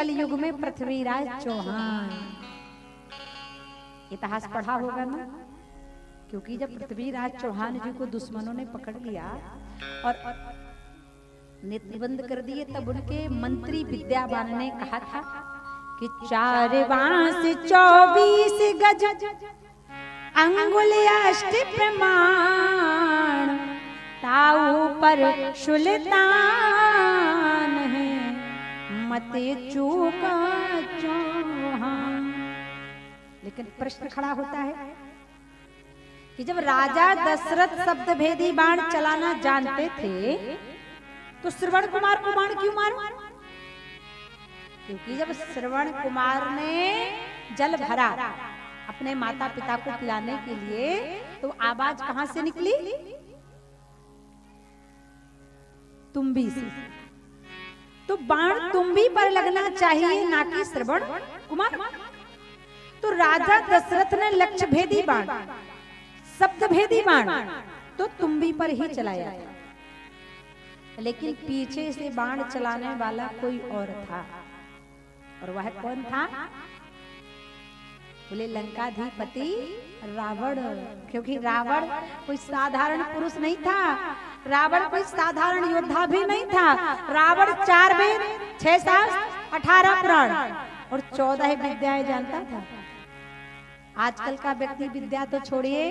कलयुग में पृथ्वीराज चौहान। इतिहास पढ़ा होगा ना, क्योंकि जब पृथ्वीराज चौहान जी को दुश्मनों ने पकड़ लिया और नेत्र बंद कर दिए, तब उनके मंत्री विद्यावान ने कहा था कि 4 बांस 24 गज अंगुल अष्ट प्रमाण, ताऊ पर सुल्तान है मत चूका चौहान। लेकिन प्रश्न खड़ा होता है कि जब राजा दशरथ शब्द भेदी बाण चलाना जानते थे तो श्रवण कुमार को बाण क्यों मारो? क्योंकि जब श्रवण कुमार ने जल भरा अपने माता पिता को पिलाने के लिए, तो आवाज कहां से निकली? तुम्बी से। तो बाण तुम्बी पर लगना चाहिए, ना कि श्रवण कुमार। तो राजा दशरथ ने लक्ष्य भेदी बाण, शब्द भेदी बाण तो तुम्बी पर ही चलाया, लेकिन पीछे से बाण चलाने वाला कोई और था। और वह कौन था? बोले लंकाधिपति रावण। क्योंकि रावण कोई साधारण पुरुष नहीं था, रावण कोई साधारण योद्धा भी नहीं था। रावण 4 वेद 6 शास्त्र 18 पुराण और 14 विद्याएं जानता था। आजकल का व्यक्ति विद्या तो छोड़िए,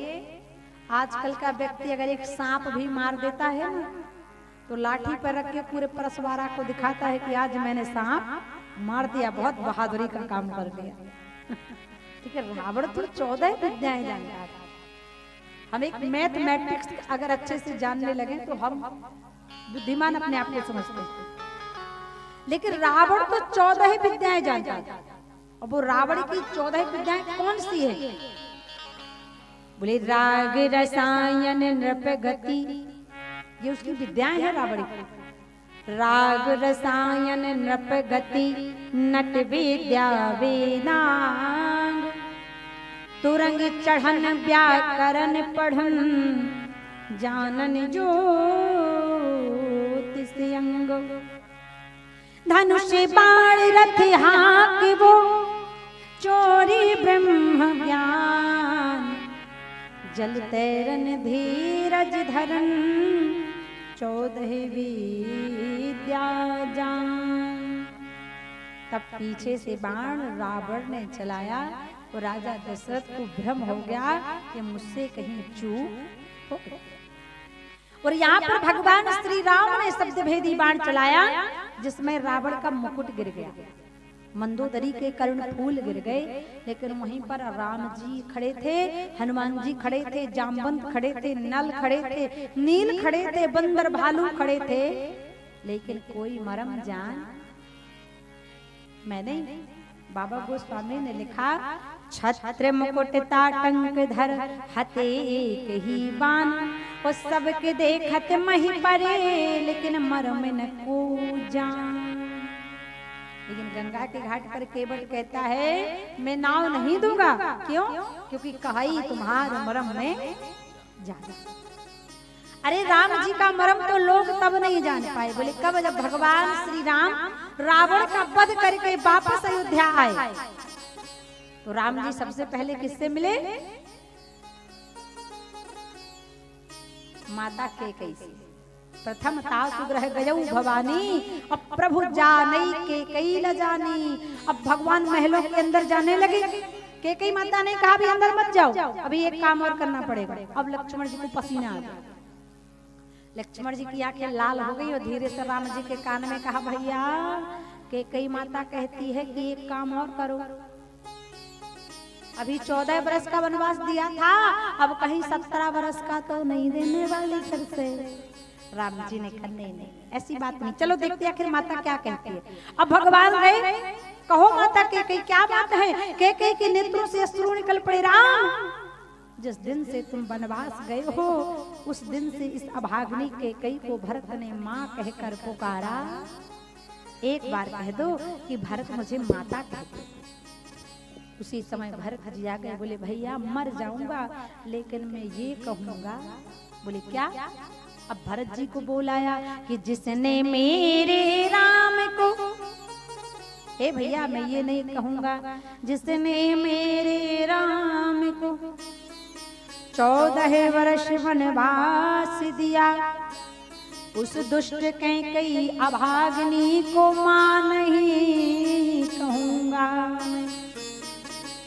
आजकल का व्यक्ति अगर एक सांप भी मार देता है ना, तो लाठी पर रख के पूरे परसवारा को दिखाता है कि आज मैंने सांप मार दिया, बहुत बहादुरी का काम कर दिया। ठीक है, रावण तो 14 विद्याएं जानता था। हम एक मैथमेटिक्स अगर अच्छे से जानने लगे तो हम बुद्धिमान अपने आप को समझते हैं, लेकिन रावण तो 14 विद्याएं जानता था। और वो रावण की 14 विद्याएं कौन सी है? बोले राग रसायन नृप गति, ये उसकी विद्याएं हैं रावण की। राग रसायन नृप गति नट विद्या वेदांग, तुरंग चढ़न व्याकरण पढ़न जानन ज्योतिष अंग, धनुष बाण रथ हाँक वो चोरी ब्रह्म ज्ञान, जल तैरन धीरज धरन 14 विद्या जान। तब पीछे से बाण रावण ने चलाया तो राजा दशरथ को भ्रम हो गया कि मुझसे कहीं चूक हो गई। और यहाँ पर भगवान श्री राम ने शब्द भेदी बाण चलाया, जिसमें रावण का मुकुट गिर गया, मंदोदरी के कर्ण फूल गिर गए। लेकिन वहीं पर राम जी खड़े थे, हनुमान जी खड़े थे, जामवंत खड़े थे, नल खड़े थे, नील खड़े थे, बंदर भालू खड़े थे, लेकिन कोई मरम जान मैं नहीं। बाबा गोस्वामी ने लिखा, छत्र मुकुट ताटंक धर हते एक ही बान, वो सबके देखत मही परे, लेकिन मरम न को जान। लेकिन गंगा के घाट पर केवट कहता है मैं नाव नहीं दूंगा। क्यों? क्योंकि कहाई तुम्हारे मरम में जाना। अरे राम जी का मरम तो लोग तब नहीं जान पाए। बोले कब? जब भगवान श्री राम रावण का वध करके वापस अयोध्या आए, तो राम जी सबसे पहले किससे मिले? माता कैकेयी से। प्रथम तासु ग्रह गयऊ भवानी, अब प्रभु जानई कैकेयी न जानी। अब भगवान महलों के अंदर जाने लगे। कैकेयी माता ने कहा भी अंदर मत जाओ, अभी एक काम और करना पड़ेगा। अब लक्ष्मण जी को पसीना आ गया, लक्ष्मण जी की आंखें लाल हो गई और धीरे से राम जी के कान में कहा, भैया कैकेयी माता कहती है कि एक काम और करो, अभी 14 बरस का वनवास दिया था, अब कहीं 17 बरस का तो नहीं देने वाली फिर से। राम जी ने कहा नहीं ऐसी बात नहीं, चलो देखते आखिर माता क्या कहती है। अब भगवान गए, कहो माता कैकेयी क्या बात है? कैकेयी के नेत्रों से अश्रु निकल पड़े। राम, जिस दिन से तुम वनवास गए हो उस दिन से इस अभाग्नि कैकेयी को भरत ने माँ कहकर पुकारा। एक बार कह दो कि भरत मुझे माता कहते। उसी समय भरत जी आ गए, बोले भैया मर जाऊंगा लेकिन मैं ये कहूंगा। बोले क्या? अब भरत जी को बोलाया कि जिसने मेरे राम को हे भैया मैं ये नहीं कहूंगा जिसने मेरे राम को 14 वर्ष वनवास दिया, उस दुष्ट कैकई अभागिनी को मां नहीं कहूंगा मैं।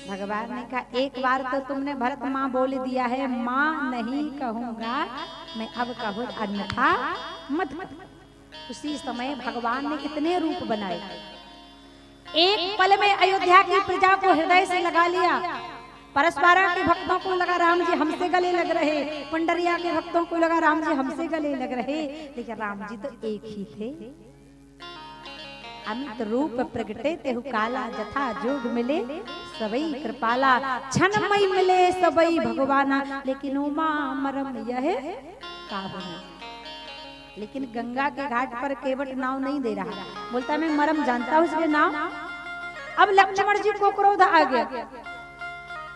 भगवान ने कहा एक बार तो तुमने भरत माँ बोल दिया है, माँ नहीं कहूंगा मैं, अब कहूँ अन्यथा मत। उसी समय भगवान ने इतने रूप बनाए, एक पल में अयोध्या की प्रजा को हृदय से लगा लिया। परस्परा के भक्तों को लगा राम जी हमसे गले लग रहे, पंडरिया के भक्तों को लगा राम जी हमसे गले लग रहे, लेकिन राम जी तो एक ही थे। अमित रूप प्रगटे तेहु काला, जथा जोग मिले सबई कृपाला, क्षणमय मिले सबई भगवाना, लेकिन उमा मरम यह काहू। लेकिन गंगा के घाट पर केवट नाव नहीं दे रहा, बोलता मैं मरम जानता हूं इसलिए नाव। अब लक्ष्मण जी को क्रोध आ गया,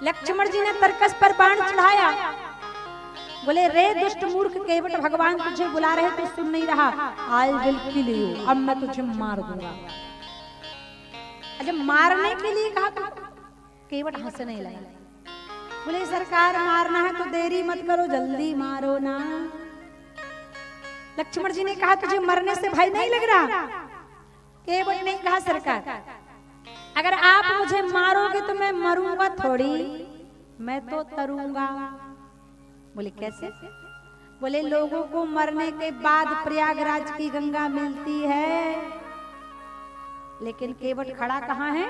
लक्ष्मण जी ने तरकस पर बाण चढ़ाया, बोले रे दुष्ट मूर्ख केवट, भगवान तुझे बुला रहे तो सुन नहीं रहा, आई विल किल यू, अब मैं तुझे मार दूंगा। जब मारने के लिए कहा तो केवट हंसने लगा, बोले सरकार मारना है तो देरी मत करो, जल्दी मारो ना। लक्ष्मण जी ने कहा तुझे मरने से भय नहीं लग रहा? केवट ने कहा सरकार अगर आप मुझे मारोगे तो मैं मरूंगा थोड़ी, मैं तो तरूंगा। बोले कैसे? बोले लोगों को मरने के बाद प्रयागराज की गंगा मिलती है, लेकिन केवट खड़ा कहाँ है?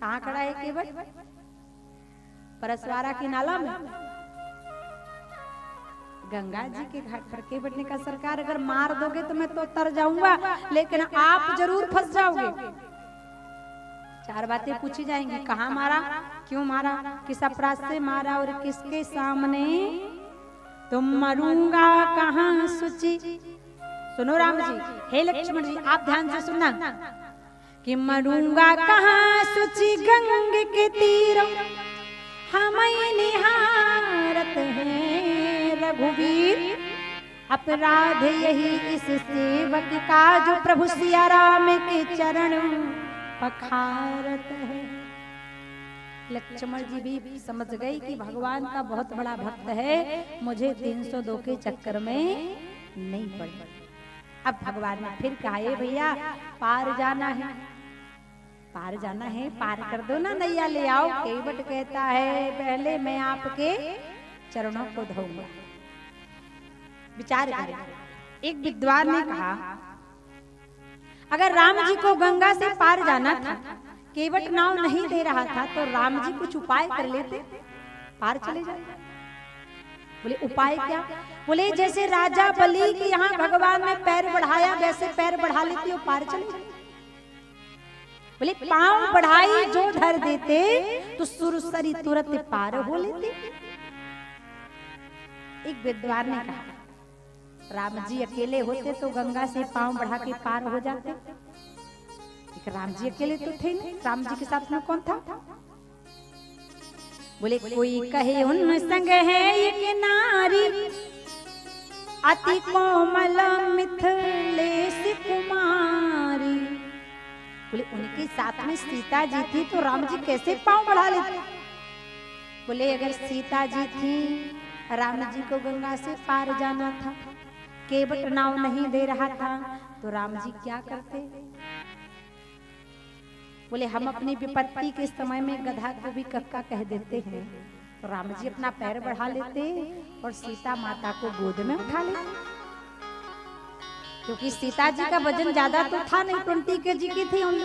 कहाँ खड़ा है केवट? परसवारा की नाला में, गंगा जी के घाट पर। केवट ने कहा सरकार अगर मार दोगे तो मैं तो तर जाऊंगा, लेकिन आप जरूर फंस जाओगे। चार बातें पूछी जाएंगी, कहाँ मारा, क्यों मारा, किस अपराध से मारा और किसके सामने, तुम मरूंगा कहाँ सुचि। सुनो राम जी, हे लक्ष्मण जी आप ध्यान से सुनना, कि मरूंगा कहाँ सुचि गंग के तीरों, हमें निहारत है रघुवीर, अपराध यही इस सेवक का जो प्रभु सिया राम के चरण पखारत है। लक्ष्मण जी भी समझ गई कि भगवान का बहुत बड़ा भक्त है, मुझे 302 के चक्कर में नहीं पड़ना। अब भगवान ने फिर कहा ये भैया पार जाना है, पार जाना है, पार कर दो ना नैया ले आओ। केवट कहता है पहले मैं आपके चरणों को धोऊंगा। विचार करें, एक विद्वान ने कहा अगर राम जी को गंगा से पार जाना था, केवट नाव नहीं दे रहा था, तो राम जी कुछ उपाय कर लेते, पार चले जाते। बोले उपाय क्या? बोले जैसे राजा बलि के यहाँ भगवान ने पैर बढ़ाया, वैसे पैर बढ़ा लेते, पार चले जाते। बोले पांव बढ़ाई जो धर देते, तो सुरसरी तुरंत पार हो लेते। एक विद्वान ने कहा राम जी अकेले होते तो गंगा से पांव बढ़ा के पार हो जाते, लेकिन राम जी अकेले तो थे नहीं, राम जी के साथ में कौन था? बोले कोई कहे उन संग है एक नारी, अति कोमल मिथिलेश कुमारी। बोले उनके साथ में सीता जी थी, तो राम जी कैसे पांव बढ़ा लेते? बोले अगर सीता जी थी, राम जी को गंगा से पार जाना था, केवट नाव नहीं दे रहा था, तो राम जी क्या करते? बोले हम अपनी विपत्ति के समय में गधा को भी कक्का कह देते हैं, तो राम जी अपना पैर बढ़ा लेते और सीता माता को गोद में उठा लेते, क्योंकि सीता जी का वजन ज्यादा तो था नहीं, 20 kg की थी। हम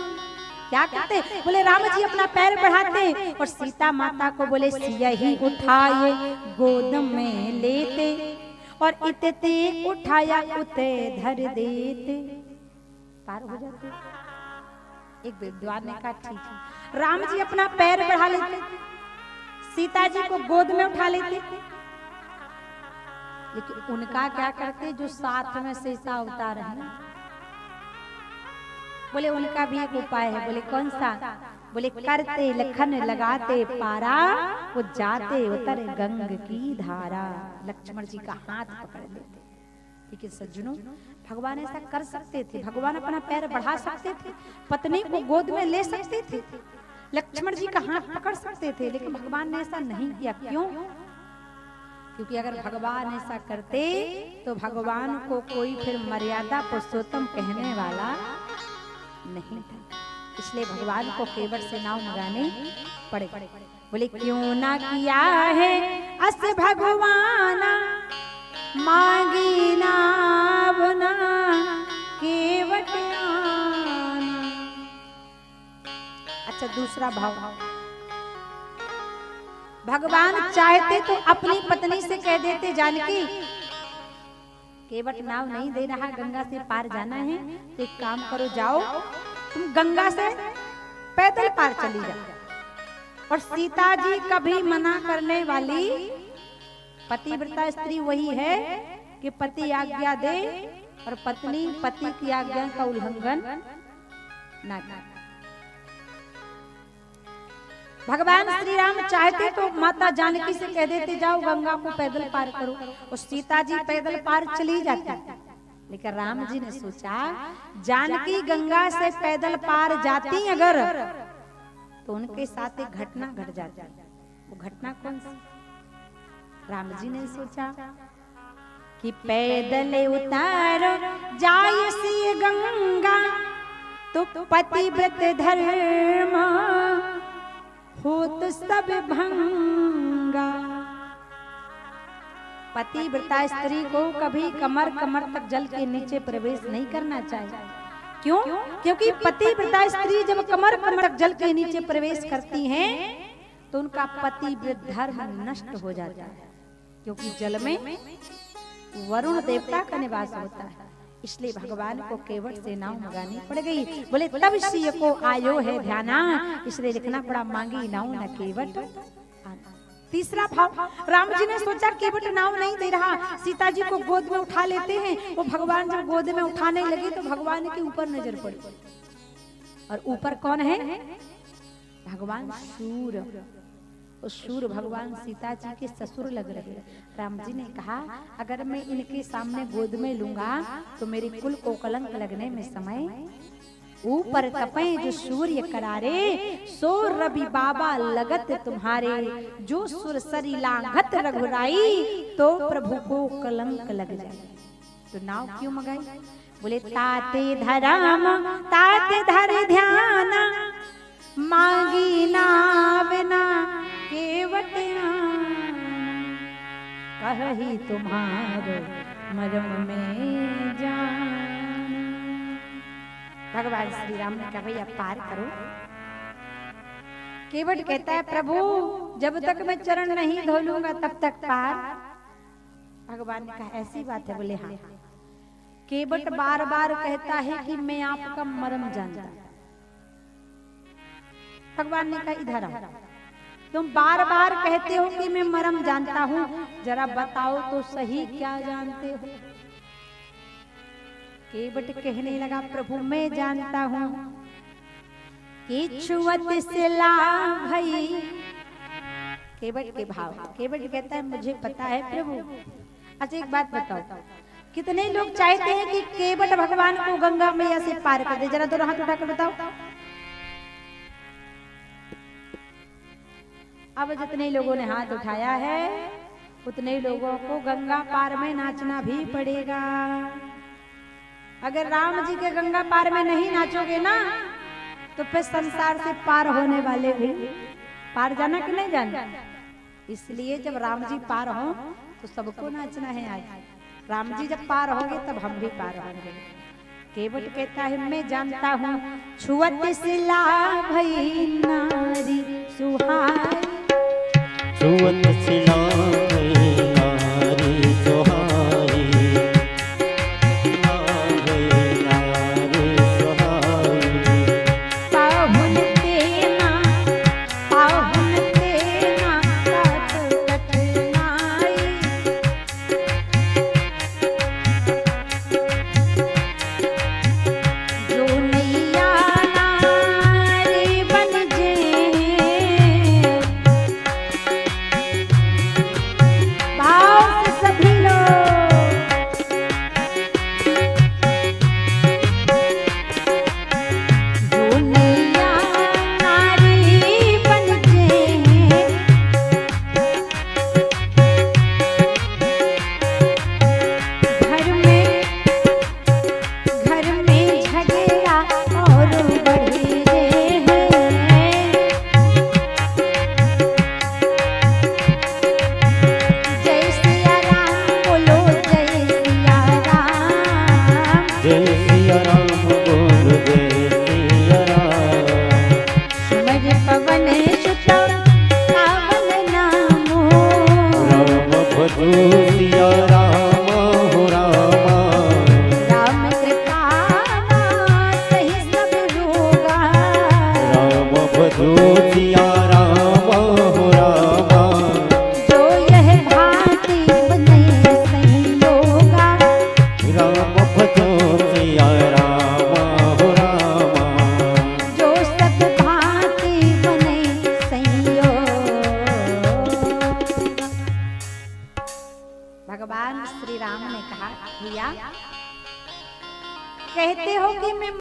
क्या करते? बोले राम जी अपना पैर बढ़ाते और सीता माता को बोले सिया ही उठाए गोद में लेते, और इतते उठाया उते धर देते, पार हो जाते। एक विद्वान ने कहा ठीक है, राम जी अपना पैर बढ़ा लेते, सीता जी को गोद में उठा लेते, लेकिन उनका क्या करते जो साथ में सीता उतार है? बोले उनका भी एक उपाय है। बोले कौन सा? बोले करते लखन लगाते पारा, वो जाते उतर गंग की धारा। लक्ष्मण जी का हाथ पकड़ लेते, लेकिन सज्जनों, भगवान ऐसा कर सकते थे, भगवान अपना पैर बढ़ा सकते थे, पत्नी को गोद में ले सकते थे, लक्ष्मण जी का हाथ पकड़ सकते थे, लेकिन भगवान ने ऐसा नहीं किया। क्यों? क्योंकि अगर भगवान ऐसा करते तो भगवान को कोई फिर मर्यादा पुरुषोत्तम कहने वाला नहीं था। इसलिए भगवान को केवट से नाव मंगाने पड़े। बोले क्यों ना किया है अस भगवान मांगी नाव ना केवट आना। अच्छा, दूसरा भाव, भगवान चाहते तो अपनी पत्नी से कह देते, जानकी केवट नाव नहीं दे रहा, गंगा से पार जाना है, तो एक काम करो, जाओ तुम गंगा से पैदल पार चली जाओ। और सीता जी कभी मना करने वाली पतिव्रता स्त्री वही है कि पति आज्ञा दे और पत्नी पति की आज्ञा का उल्लंघन ना करे। भगवान श्री राम चाहते तो माता जानकी से कह देते, जाओ गंगा को पैदल पार करो, और सीता जी पैदल पार चली जाती। लेकिन राम जी ने सोचा, जानकी गंगा से पैदल पार जाती अगर, तो उनके साथ एक घटना घट जाती। वो घटना कौन सी? राम जी ने सोचा कि पैदल उतारो जाय सी गंगा, तो पतिव्रत धर्म होत सब भंगा। पतिव्रता स्त्री को कभी कमर तक जल के नीचे प्रवेश नहीं करना चाहिए। क्यों? क्योंकि पतिव्रता स्त्री जब कमर तक जल के नीचे प्रवेश करती हैं तो उनका पतिव्रत धर्म नष्ट हो जाता है, क्योंकि जल में वरुण देवता का निवास होता है। इसलिए भगवान को केवट से नाव मंगानी पड़ गई। बोले तब सिय को आयो है ध्याना, इसलिए लिखना पड़ा मांगी नाव न केवट आना। तीसरा भाव, राम जी ने सोचा केवट नाव नहीं दे रहा, सीता जी को गोद में उठा लेते हैं। वो भगवान जब गोद में उठाने लगे तो भगवान के ऊपर नजर पड़ी, और ऊपर कौन है? भगवान सूर्य। सूर्य भगवान सीता जी के ससुर लग रहे। राम जी ने कहा, अगर मैं इनके सामने गोद में लूंगा तो मेरे कुल को कलंक लगने में समय। ऊपर तपे जो सूर्य करारे, सो रवि बाबा लगत तुम्हारे, जो सुर सरी लांघत रघुराई, तो प्रभु को कलंक लग जाए। तो नाव क्यों मंगाई? बोले ताते धराम ताते धर ध्यान, मांगी नाव ना केवट आना, कही तुम्हारे मरम में जान। भगवान श्री राम ने कहा, भैया पार करो। केवट कहता है, प्रभु जब तक मैं चरण नहीं धो लूंगा तब तक पार। भगवान ने कहा, ऐसी बात है? बोले हाँ। केवट बार बार कहता है कि मैं आपका मरम जानता हूं। भगवान ने कहा, इधर आओ, तुम बार बार कहते हो कि मैं मरम जानता हूँ, जरा बताओ तो सही क्या जानते हो। केवट कहने लगा, प्रभु मैं जानता हूँ कि छुअत से लाभ भई। केवट के भाव, केवट कहता है मुझे पता है प्रभु। अच्छा एक बात बताओ, कितने लोग चाहते हैं कि केवट भगवान को गंगा मैया से पार कर दे? जरा दोनों हाथ उठाकर बताओ। अब जितने लोगों ने हाथ उठाया है उतने लोगों को गंगा पार में नाचना भी पड़ेगा। अगर राम जी के गंगा पार में नहीं नाचोगे ना तो फिर संसार से पार होने वाले भी पार जाना कि नहीं जाना। इसलिए जब राम जी पार हो तो सबको नाचना है। आज राम जी जब पार होंगे तब हम भी पार होंगे। केवट कहता है मैं जानता हूँ छुअत से लाभ भई नारी सुहाई, छुअत से लाभ भई नारी सुहाई, लाभ भई नारी सुहाई। पाहुन तेना काट कठनाई, जो नैया नारी बन जे भजो सिया रामा हो रामा। जो यह भांति बने संयोगा, राम भजो सिया रामा हो रामा। जो सब भांति बने संयोग। भगवान श्री राम ने कहा, भैया कहते हो कि मैं